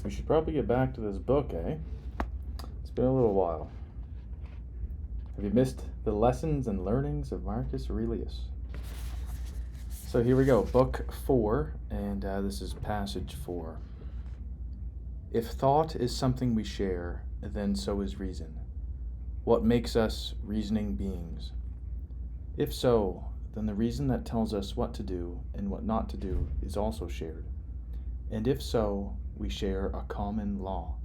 We should probably get back to this book, eh? It's been a little while. Have you missed the lessons and learnings of Marcus Aurelius? So here we go, Book 4, and this is passage 4. If thought is something we share, then so is reason. What makes us reasoning beings? If so, then the reason that tells us what to do and what not to do is also shared. And if so, we share a common law,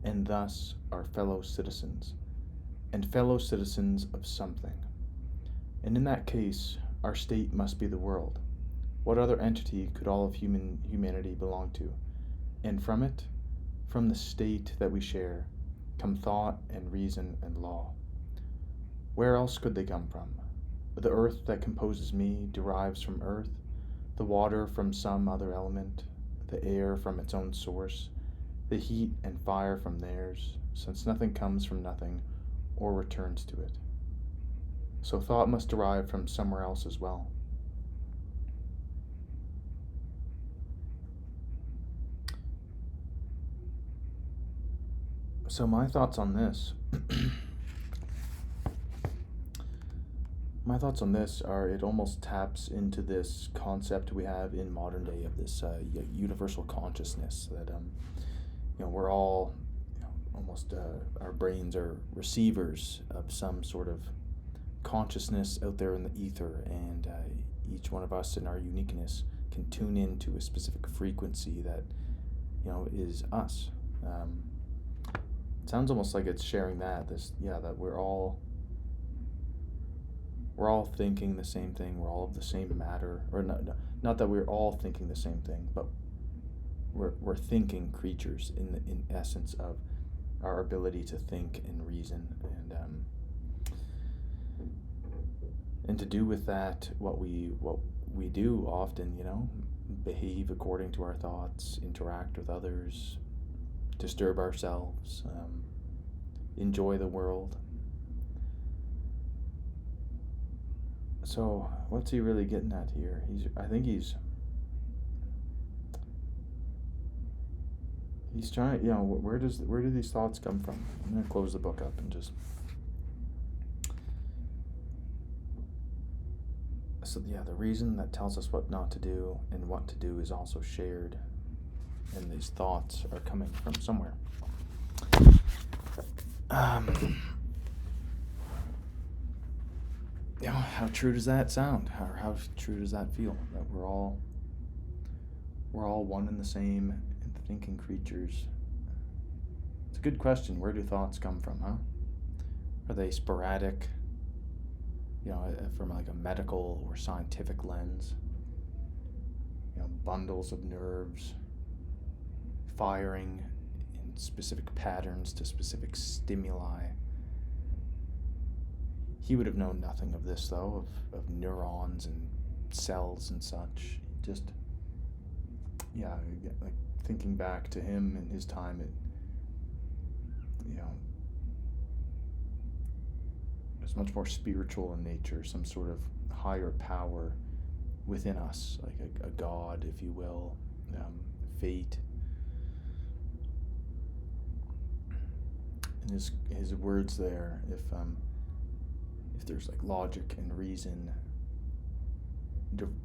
and thus are fellow citizens, and fellow citizens of something. And in that case, our state must be the world. What other entity could all of humanity belong to? And from it, from the state that we share, come thought and reason and law. Where else could they come from? The earth that composes me derives from earth, the water from some other element, the air from its own source, the heat and fire from theirs, since nothing comes from nothing or returns to it. So thought must derive from somewhere else as well. So my thoughts on this are it almost taps into this concept we have in modern day of this universal consciousness that we're all almost our brains are receivers of some sort of consciousness out there in the ether, and each one of us in our uniqueness can tune into a specific frequency that is us. It sounds almost like it's sharing that we're all thinking the same thing. We're all of the same matter, or not that we're all thinking the same thing, but we're thinking creatures in essence of our ability to think and reason, and to do with that what we do often, behave according to our thoughts, interact with others, disturb ourselves, enjoy the world. So what's he really getting at here? I think he's trying, where do these thoughts come from? I'm going to close the book up and just... So the reason that tells us what not to do and what to do is also shared, and these thoughts are coming from somewhere. How true does that sound? Or how true does that feel? That we're all one and the same, and thinking creatures. It's a good question. Where do thoughts come from, huh? Are they sporadic? From like a medical or scientific lens. Bundles of nerves firing in specific patterns to specific stimuli. He would have known nothing of this, though, of neurons and cells and such. Just, like thinking back to him and his time, it's much more spiritual in nature, some sort of higher power within us, like a god, if you will, fate. And his words there, if there's like logic and reason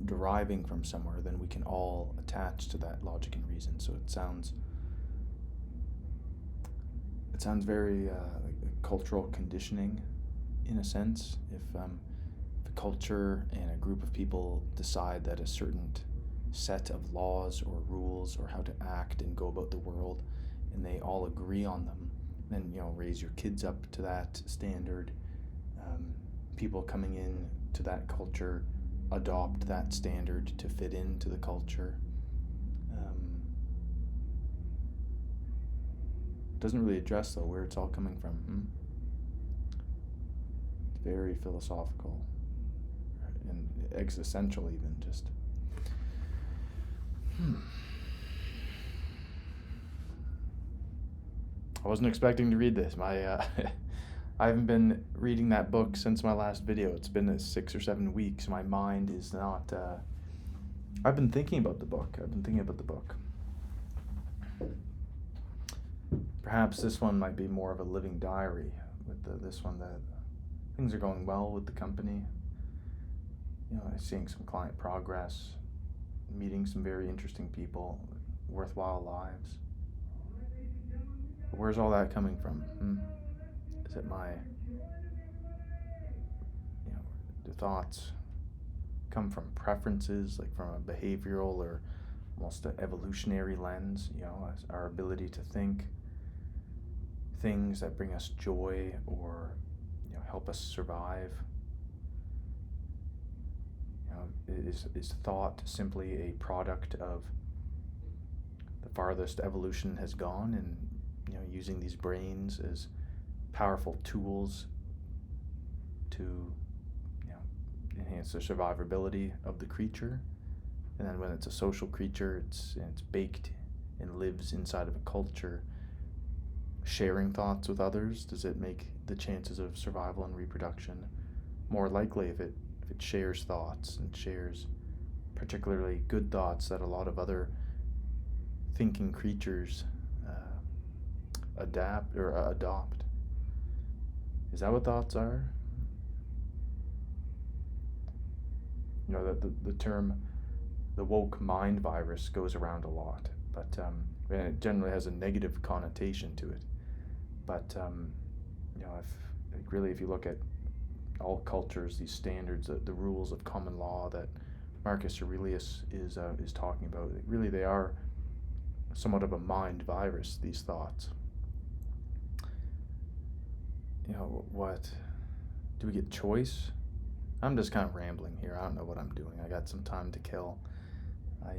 deriving from somewhere, then we can all attach to that logic and reason. So it sounds very like cultural conditioning, in a sense. If the culture and a group of people decide that a certain set of laws or rules or how to act and go about the world, and they all agree on them, then raise your kids up to that standard. People coming in to that culture adopt that standard to fit into the culture. Doesn't really address, though, where it's all coming from. It's very philosophical and existential, even. Just I wasn't expecting to read this. I haven't been reading that book since my last video. It's been 6 or 7 weeks. My mind is not... I've been thinking about the book. perhaps this one might be more of a living diary with this one, that things are going well with the company. Seeing some client progress, meeting some very interesting people, worthwhile lives. But where's all that coming from? Is it do thoughts come from preferences, like from a behavioral or almost an evolutionary lens, as our ability to think things that bring us joy or help us survive? Is thought simply a product of the farthest evolution has gone, and using these brains as powerful tools to enhance the survivability of the creature? And then when it's a social creature, it's baked and lives inside of a culture, sharing thoughts with others, does it make the chances of survival and reproduction more likely if it shares thoughts, and shares particularly good thoughts that a lot of other thinking creatures adapt or adopt? Is that what thoughts are? The term the woke mind virus goes around a lot, but and it generally has a negative connotation to it. But if you look at all cultures, these standards, the rules of common law that Marcus Aurelius is talking about, really they are somewhat of a mind virus, these thoughts. What do we get choice? I'm just kind of rambling here. I don't know what I'm doing. I got some time to kill. I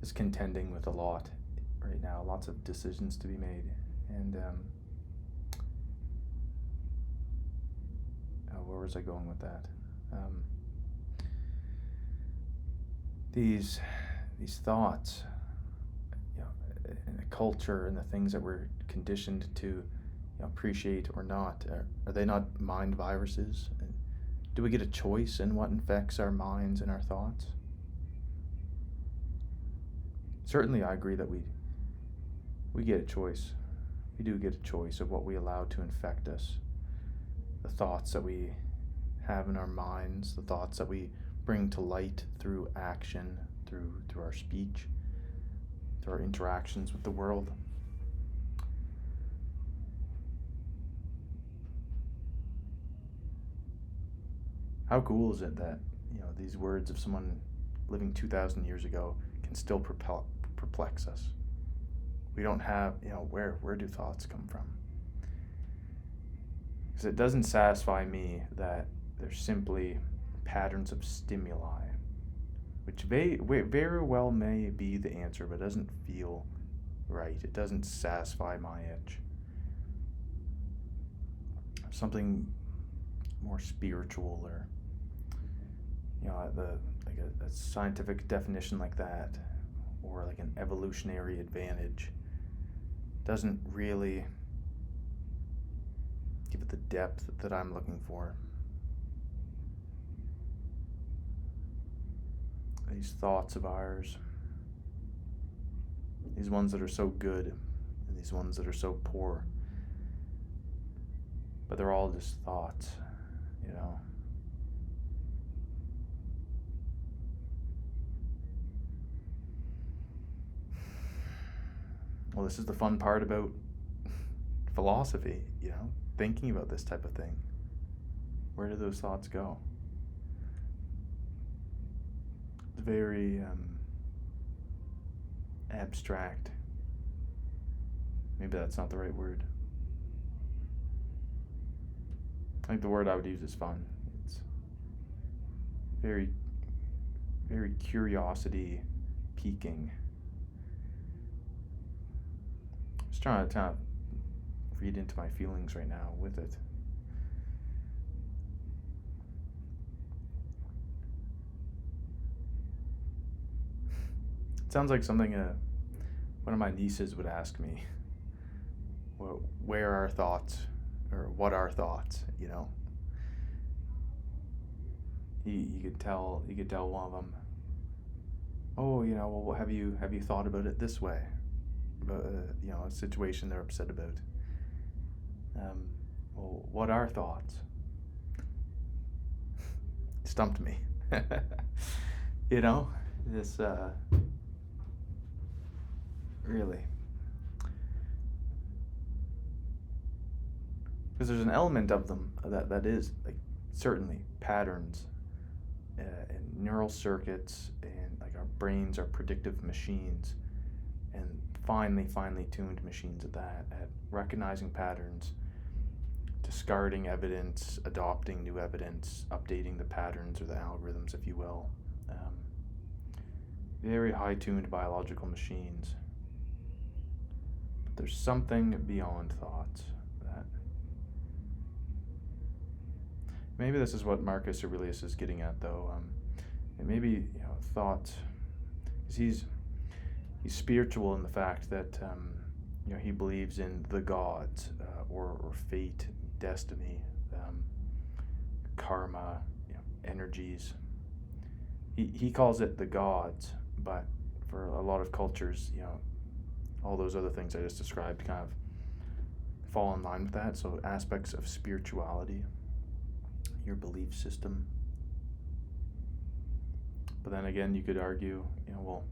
is contending with a lot right now, lots of decisions to be made, and where was I going with that? These thoughts, and the culture and the things that we're conditioned to appreciate or not, are they not mind viruses? Do we get a choice in what infects our minds and our thoughts? Certainly, I agree that we get a choice. We do get a choice of what we allow to infect us. The thoughts that we have in our minds, the thoughts that we bring to light through action, through our speech, through our interactions with the world. How cool is it that these words of someone living 2,000 years ago can still perplex us? We don't have, where do thoughts come from? Because it doesn't satisfy me that they're simply patterns of stimuli, which very well may be the answer, but it doesn't feel right. It doesn't satisfy my itch. Something more spiritual, or a scientific definition like that, or like an evolutionary advantage, doesn't really give it the depth that I'm looking for. These thoughts of ours, these ones that are so good and these ones that are so poor, but they're all just thoughts, Well, this is the fun part about philosophy, thinking about this type of thing. Where do those thoughts go? It's very abstract. Maybe that's not the right word. I think the word I would use is fun. It's very, very curiosity piquing. Just trying to kind of read into my feelings right now with it. It sounds like something one of my nieces would ask me. Well, where are thoughts, or what are thoughts? You could tell one of them, oh, well, have you thought about it this way? a situation they're upset about. Well, what are thoughts? Stumped me. This really, because there's an element of them that is like certainly patterns and neural circuits, and like our brains are predictive machines, and finely tuned machines at recognizing patterns, discarding evidence, adopting new evidence, updating the patterns or the algorithms, if you will. Very high-tuned biological machines. But there's something beyond thoughts that maybe this is what Marcus Aurelius is getting at, though. And maybe thoughts, because he's spiritual in the fact that he believes in the gods or fate, destiny, karma, energies. He calls it the gods, but for a lot of cultures, all those other things I just described kind of fall in line with that. So aspects of spirituality, your belief system. But then again, you could argue, well,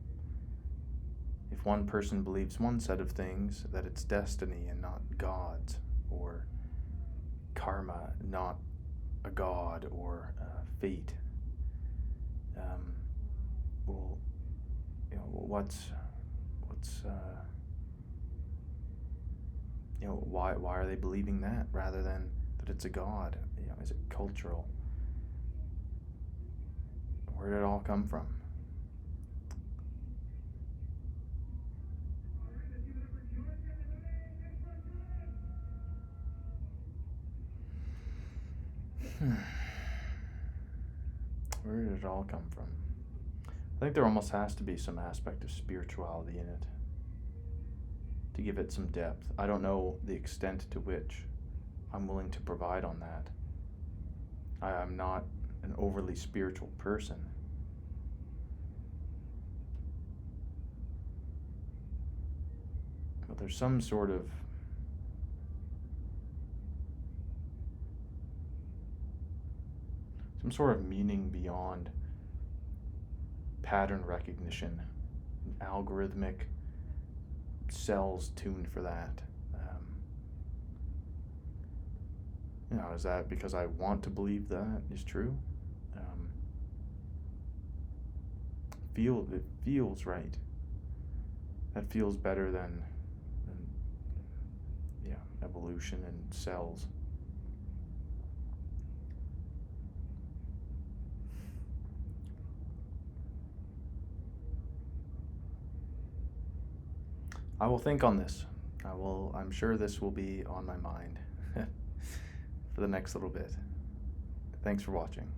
if one person believes one set of things, that it's destiny and not gods, or karma, not a god, or fate. Well, why are they believing that rather than that it's a god? Is it cultural? Where did it all come from? Where did it all come from? I think there almost has to be some aspect of spirituality in it to give it some depth. I don't know the extent to which I'm willing to provide on that. I'm not an overly spiritual person. But there's some sort of meaning beyond pattern recognition, algorithmic cells tuned for that. Is that because I want to believe that is true? It feels right. That feels better than evolution and cells. I will think on this. I'm sure this will be on my mind for the next little bit. Thanks for watching.